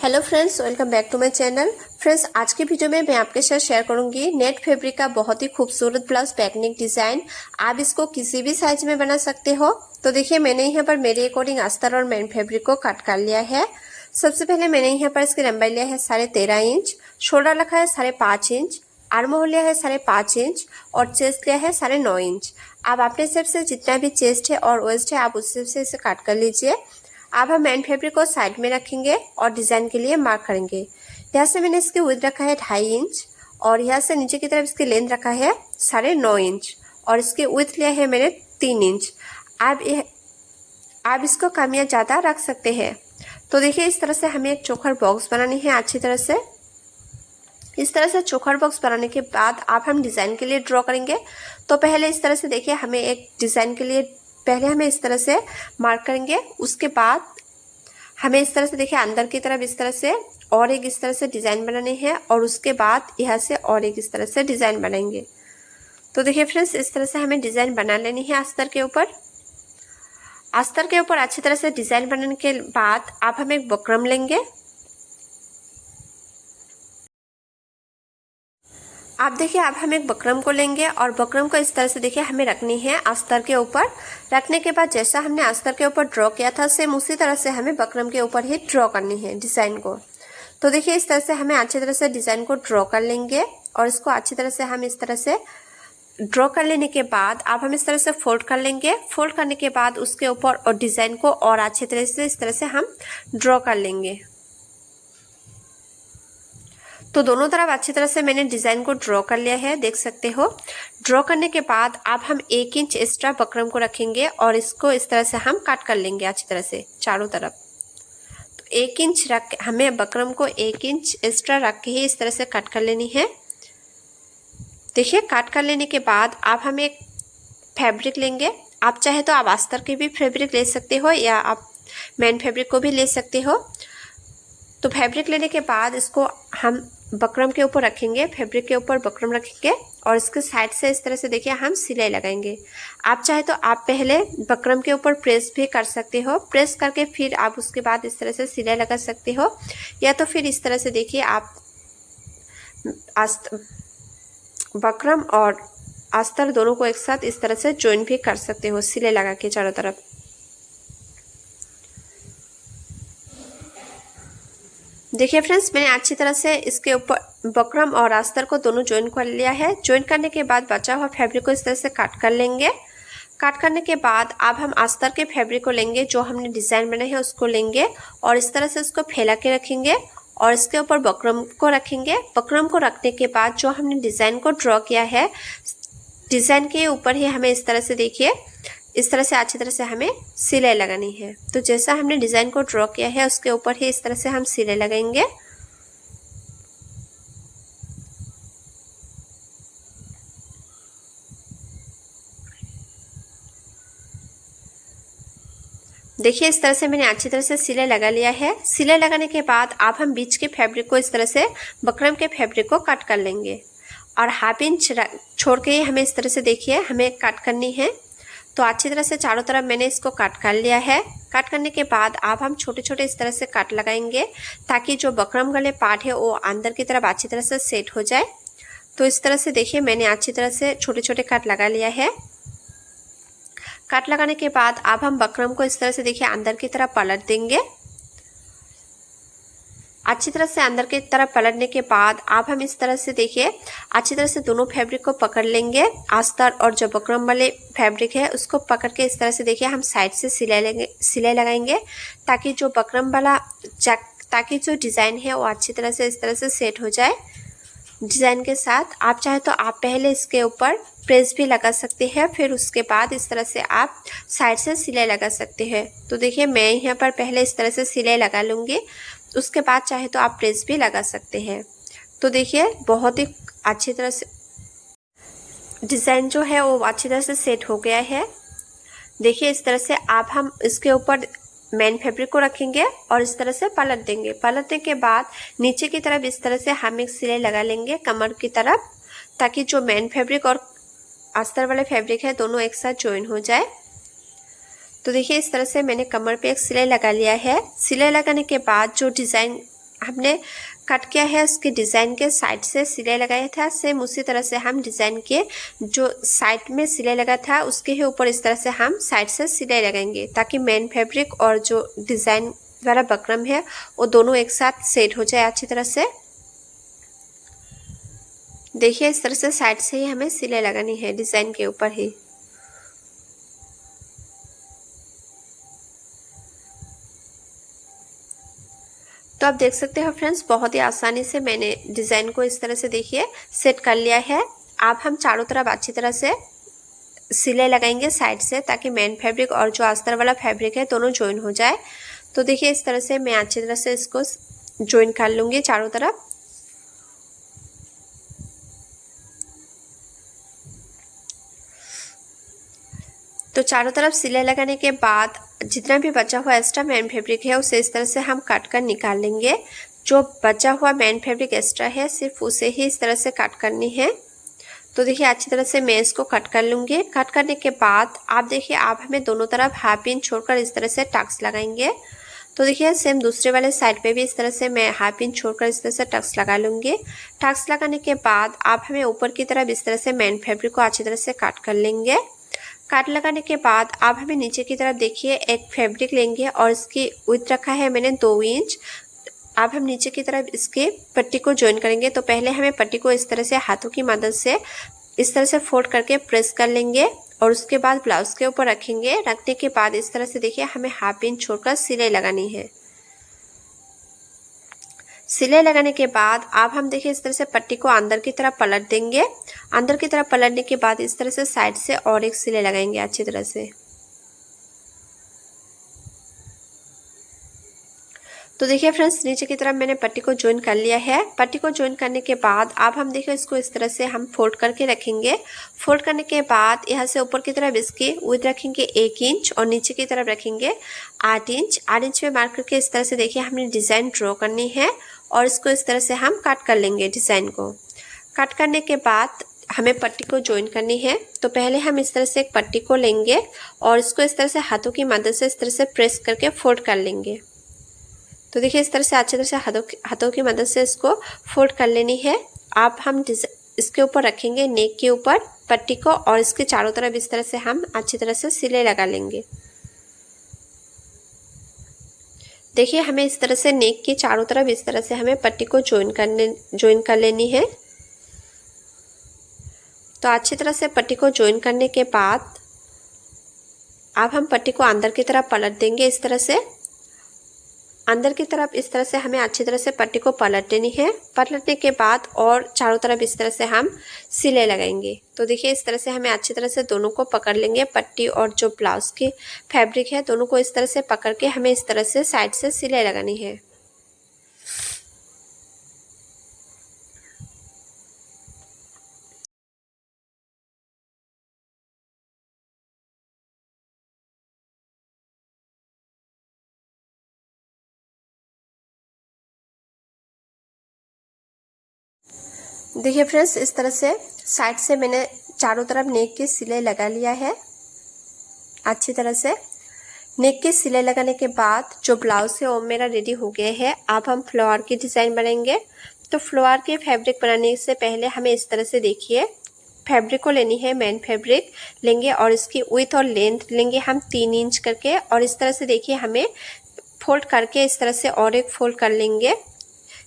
Hello friends, welcome back to my channel. Friends, आज की video में मैं आपके साथ शेयर करूंगी नेट फैब्रिक का बहुत ही खूबसूरत ब्लाउज पैटर्निंग डिजाइन। आप इसको किसी भी साइज में बना सकते हो। तो देखिए, मैंने यहाँ पर मेरे अकॉर्डिंग अस्तर और मेन फैब्रिक को कट कर लिया है। सबसे पहले मैंने यहाँ पर इसकी लंबाई लिया है 13.5 इंच, शोल्डर रखा है 5.5 इंच, आर्म होल लिया है 5.5 इंच और चेस्ट लिया है 9.5 इंच। आप अपने हिसाब से जितना भी चेस्ट है और वेस्ट है आप उस हिसाब से इसे काट कर लीजिए। अब हम मेन फैब्रिक को साइड में रखेंगे और डिजाइन के लिए मार्क करेंगे। यहाँ से मैंने इसकी विड्थ रखा है 2.5 इंच और यहाँ से नीचे की तरफ इसकी लेंथ रखा है 9.5 इंच और इसकी विड्थ लिया है मैंने 3 इंच। आप इसको कम या ज़्यादा रख सकते हैं। तो देखिए, इस तरह से हमें एक चोकर बॉक्स बनानी है अच्छी तरह से। इस तरह से चोकर बॉक्स बनाने के बाद आप हम डिज़ाइन के लिए ड्रॉ करेंगे। तो पहले इस तरह से देखिए, हमें एक डिज़ाइन के लिए पहले हमें इस तरह से मार्क करेंगे। उसके बाद हमें इस तरह से देखिए अंदर की तरफ इस तरह से और एक इस तरह से डिज़ाइन बनाने हैं और उसके बाद यहाँ से और एक इस तरह से डिज़ाइन बनाएंगे। तो देखिए फ्रेंड्स, इस तरह से हमें डिज़ाइन बना लेनी है अस्तर के ऊपर। अस्तर के ऊपर अच्छी तरह से डिज़ाइन बनाने के बाद आप हम एक बकरम लेंगे। आप देखिए, अब हम एक बकरम को लेंगे और बकरम को इस तरह से देखिए हमें रखनी है अस्तर के ऊपर। रखने के बाद जैसा हमने अस्तर के ऊपर ड्रॉ किया था सेम उसी तरह से हमें बकरम के ऊपर ही ड्रॉ करनी है डिज़ाइन को। तो देखिए, इस तरह से हमें अच्छी तरह से डिज़ाइन को ड्रॉ कर लेंगे और इसको अच्छी तरह से हम इस तरह से ड्रॉ कर लेने के बाद अब हम इस तरह से फोल्ड कर लेंगे। फोल्ड करने के बाद उसके ऊपर और डिज़ाइन को और अच्छी तरह से इस तरह से हम ड्रॉ कर लेंगे। तो दोनों तरफ अच्छी तरह से मैंने डिज़ाइन को ड्रॉ कर लिया है, देख सकते हो। ड्रॉ करने के बाद अब हम 1 इंच एक्स्ट्रा बकरम को रखेंगे और इसको इस तरह से हम कट कर लेंगे अच्छी तरह से चारों तरफ। तो 1 इंच रख हमें बकरम को 1 इंच एक्स्ट्रा रख के ही इस तरह से कट कर लेनी है। देखिए, कट कर लेने के बाद अब हम एक फैब्रिक लेंगे। आप चाहे तो आप अस्तर के भी फैब्रिक ले सकते हो या आप मेन फैब्रिक को भी ले सकते हो। तो फैब्रिक लेने के बाद इसको हम बकरम के ऊपर रखेंगे, फैब्रिक के ऊपर बकरम रखेंगे और इसके साइड से इस तरह से देखिए हम सिलाई लगाएंगे। आप चाहे तो आप पहले बकरम के ऊपर प्रेस भी कर सकते हो, प्रेस करके फिर आप उसके बाद इस तरह से सिलाई लगा सकते हो, या तो फिर इस तरह से देखिए आप बकरम और अस्तर दोनों को एक साथ इस तरह से ज्वाइन भी कर सकते हो सिलाई लगा के चारों तरफ। देखिए फ्रेंड्स, मैंने अच्छी तरह से इसके ऊपर बकरम और अस्तर को दोनों ज्वाइन कर लिया है। ज्वाइन करने के बाद बचा हुआ फैब्रिक को इस तरह से काट कर लेंगे। काट करने के बाद अब हम अस्तर के फैब्रिक को लेंगे, जो हमने डिज़ाइन बनाया है उसको लेंगे और इस तरह से इसको फैला के रखेंगे और इसके ऊपर बकरम को रखेंगे। बकरम को रखने के बाद जो हमने डिज़ाइन को ड्रॉ किया है, डिज़ाइन के ऊपर ही हमें इस तरह से देखिए इस तरह से अच्छी तरह से हमें सिलाई लगानी है। तो जैसा हमने डिज़ाइन को ड्रॉ किया है उसके ऊपर ही इस तरह से हम सिलाई लगाएंगे। देखिए, इस तरह से मैंने अच्छी तरह से सिलाई लगा लिया है। सिलाई लगाने के बाद अब हम बीच के फैब्रिक को इस तरह से बकरम के फैब्रिक को कट कर लेंगे और 1/2 इंच छोड़ के हमें इस तरह से देखिए हमें कट करनी है। तो अच्छी तरह से चारों तरफ मैंने इसको कट कर लिया है। कट करने के बाद अब हम छोटे छोटे इस तरह से कट लगाएंगे ताकि जो बकरम गले पार्ट है वो अंदर की तरफ अच्छी तरह से सेट हो जाए। तो इस तरह से देखिए मैंने अच्छी तरह से छोटे छोटे कट लगा लिया है। कट लगाने के बाद अब हम बकरम को इस तरह से देखिए अंदर की तरफ पलट देंगे। अच्छी तरह से अंदर की तरफ पलटने के बाद अब हम इस तरह से देखिए अच्छी तरह से दोनों फैब्रिक को पकड़ लेंगे। अस्तर और जो बकरम वाले फैब्रिक है उसको पकड़ के इस तरह से देखिए हम साइड से सिलाई लगाएंगे ताकि जो बकरम वाला ताकि जो डिज़ाइन है वो अच्छी तरह से इस तरह से सेट हो जाए डिज़ाइन के साथ। आप चाहे तो आप पहले इसके ऊपर प्रेस भी लगा सकते हैं, फिर उसके बाद इस तरह से आप साइड से सिलाई लगा सकते हैं। तो देखिए, मैं यहाँ पर पहले इस तरह से सिलाई लगा लूँगी, उसके बाद चाहे तो आप प्रेस भी लगा सकते हैं। तो देखिए, बहुत ही अच्छी तरह से डिज़ाइन जो है वो अच्छी तरह से सेट हो गया है। देखिए, इस तरह से आप हम इसके ऊपर मेन फैब्रिक को रखेंगे और इस तरह से पलट देंगे। पलटने के बाद नीचे की तरफ इस तरह से हम एक सिलाई लगा लेंगे कमर की तरफ, ताकि जो मेन फैब्रिक और अस्तर वाले फैब्रिक है दोनों एक साथ ज्वाइन हो जाए। तो देखिए, इस तरह से मैंने कमर पे एक सिलाई लगा लिया है। सिलाई लगाने के बाद जो डिज़ाइन हमने कट किया है उसके डिज़ाइन के साइड से सिलाई लगाया था, सेम उसी तरह से हम डिज़ाइन के जो साइड में सिलाई लगा था उसके ही ऊपर इस तरह से हम साइड से सिलाई लगाएंगे, ताकि मेन फैब्रिक और जो डिज़ाइन वाला बकरम है वो दोनों एक साथ सेट हो जाए अच्छी तरह से। देखिए इस तरह से साइड से ही हमें सिलाई लगानी है डिज़ाइन के ऊपर ही। तो आप देख सकते हो फ्रेंड्स, बहुत ही आसानी से मैंने डिज़ाइन को इस तरह से देखिए सेट कर लिया है। अब हम चारों तरफ अच्छी तरह से सिलाई लगाएंगे साइड से, ताकि मेन फैब्रिक और जो अस्तर वाला फैब्रिक है दोनों ज्वाइन हो जाए। तो देखिए इस तरह से मैं अच्छी तरह से इसको ज्वाइन कर लूँगी चारों तरफ। तो चारों तरफ सिलाई लगाने के बाद जितना भी बचा हुआ एक्स्ट्रा मेन फैब्रिक है उसे इस तरह से हम काट कर निकाल लेंगे। जो बचा हुआ मेन फैब्रिक एक्स्ट्रा है सिर्फ उसे ही इस तरह से काट करनी है। तो देखिए अच्छी तरह से मैं इसको कट कर लूँगी। कट करने के बाद आप देखिए आप हमें दोनों तरफ हाफ इंच छोड़कर इस तरह से टक्स लगाएंगे। तो देखिए सेम दूसरे वाले साइड पे भी इस तरह से मैं हाफ इंच छोड़कर इस तरह से टक्स लगा लूँगी। टक्स लगाने के बाद आप हमें ऊपर की तरफ इस तरह से मेन फैब्रिक को अच्छी तरह से काट कर लेंगे। काट लगाने के बाद आप हमें नीचे की तरफ देखिए एक फैब्रिक लेंगे और इसकी विड्थ रखा है मैंने 2 इंच। अब हम नीचे की तरफ इसके पट्टी को ज्वाइन करेंगे। तो पहले हमें पट्टी को इस तरह से हाथों की मदद से इस तरह से फोल्ड करके प्रेस कर लेंगे और उसके बाद ब्लाउज के ऊपर रखेंगे। रखने के बाद इस तरह से देखिए हमें हाफ इंच छोड़कर सिलाई लगानी है। सिलाई लगाने के बाद अब हम देखिए इस तरह से पट्टी को अंदर की तरफ पलट देंगे। अंदर की तरफ पलटने के बाद इस तरह से साइड से और एक सिलाई लगाएंगे अच्छी तरह से। तो देखिए फ्रेंड्स, नीचे की तरफ मैंने पट्टी को ज्वाइन कर लिया है। पट्टी को ज्वाइन करने के बाद अब हम देखिए इसको इस तरह से हम फोल्ड करके रखेंगे। फोल्ड करने के बाद यहाँ से ऊपर की तरफ इसकी विड्थ रखेंगे 1 इंच और नीचे की तरफ रखेंगे 8 इंच। 8 इंच में मार्क करके इस तरह से देखिए हमने डिज़ाइन ड्रॉ करनी है और इसको इस तरह से हम कट कर लेंगे डिज़ाइन को। कट करने के बाद हमें पट्टी को ज्वाइन करनी है। तो पहले हम इस तरह से एक पट्टी को लेंगे और इसको इस तरह से हाथों की मदद से इस तरह से प्रेस करके फोल्ड कर लेंगे। तो देखिए इस तरह से अच्छी तरह से हाथों की मदद से इसको फोल्ड कर लेनी है। अब हम इसके ऊपर रखेंगे नेक के ऊपर पट्टी को और इसके चारों तरफ इस तरह से हम अच्छी तरह से सिलाई लगा लेंगे। देखिए हमें इस तरह से नेक के चारों तरफ इस तरह से हमें पट्टी को ज्वाइन कर लेनी है। तो अच्छी तरह से पट्टी को ज्वाइन करने के बाद अब हम पट्टी को अंदर की तरफ पलट देंगे। इस तरह से अंदर की तरफ इस तरह से हमें अच्छी तरह से पट्टी को पलट देनी है। पलटने के बाद और चारों तरफ इस तरह से हम सिलाई लगाएंगे। तो देखिए इस तरह से हमें अच्छी तरह से दोनों को पकड़ लेंगे। पट्टी और जो ब्लाउज की फैब्रिक है दोनों को इस तरह से पकड़ के हमें इस तरह से साइड से सिलाई लगानी है। देखिए फ्रेंड्स, इस तरह से साइड से मैंने चारों तरफ नेक की सिलाई लगा लिया है अच्छी तरह से। नेक की सिलाई लगाने के बाद जो ब्लाउज है वो मेरा रेडी हो गया है। अब हम फ्लावर की डिज़ाइन बनाएंगे। तो फ्लावर के फैब्रिक बनाने से पहले हमें इस तरह से देखिए फैब्रिक को लेनी है। मेन फैब्रिक लेंगे और इसकी विड्थ और लेंथ लेंगे हम 3 इंच करके और इस तरह से देखिए हमें फोल्ड करके इस तरह से और एक फोल्ड कर लेंगे।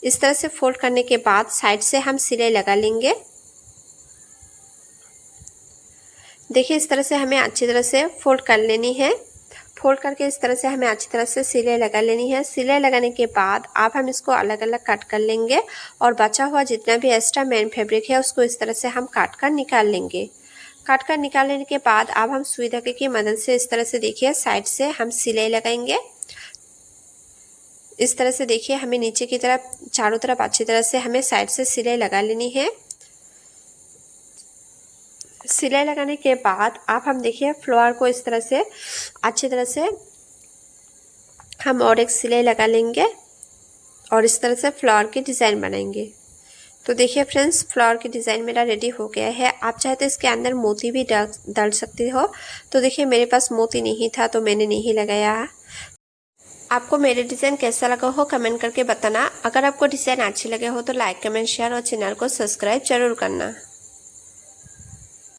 इस तरह से फोल्ड करने के बाद साइड से हम सिलाई लगा लेंगे। देखिए इस तरह से हमें अच्छी तरह से फोल्ड कर लेनी है। फोल्ड करके इस तरह से हमें अच्छी तरह से सिलाई लगा लेनी है। सिलाई लगाने के बाद अब हम इसको अलग अलग कट कर लेंगे और बचा हुआ जितना भी एक्स्ट्रा मेन फैब्रिक है उसको इस तरह से हम काट कर निकाल लेंगे। काट कर निकाल लेने के बाद अब हम सुई धागे की मदद से इस तरह से देखिए साइड से हम सिलाई लगाएंगे। इस तरह से देखिए हमें नीचे की तरफ चारों तरफ अच्छी तरह से हमें साइड से सिलाई लगा लेनी है। सिलाई लगाने के बाद आप हम देखिए फ्लावर को इस तरह से अच्छी तरह से हम और एक सिलाई लगा लेंगे और इस तरह से फ्लावर की डिज़ाइन बनाएंगे। तो देखिए फ्रेंड्स, फ्लावर की डिज़ाइन मेरा रेडी हो गया है। आप चाहे तो इसके अंदर मोती भी डाल सकते हो। तो देखिए मेरे पास मोती नहीं था तो मैंने नहीं लगाया। आपको मेरे डिज़ाइन कैसा लगा हो कमेंट करके बताना। अगर आपको डिज़ाइन अच्छे लगे हो तो लाइक कमेंट शेयर और चैनल को सब्सक्राइब जरूर करना।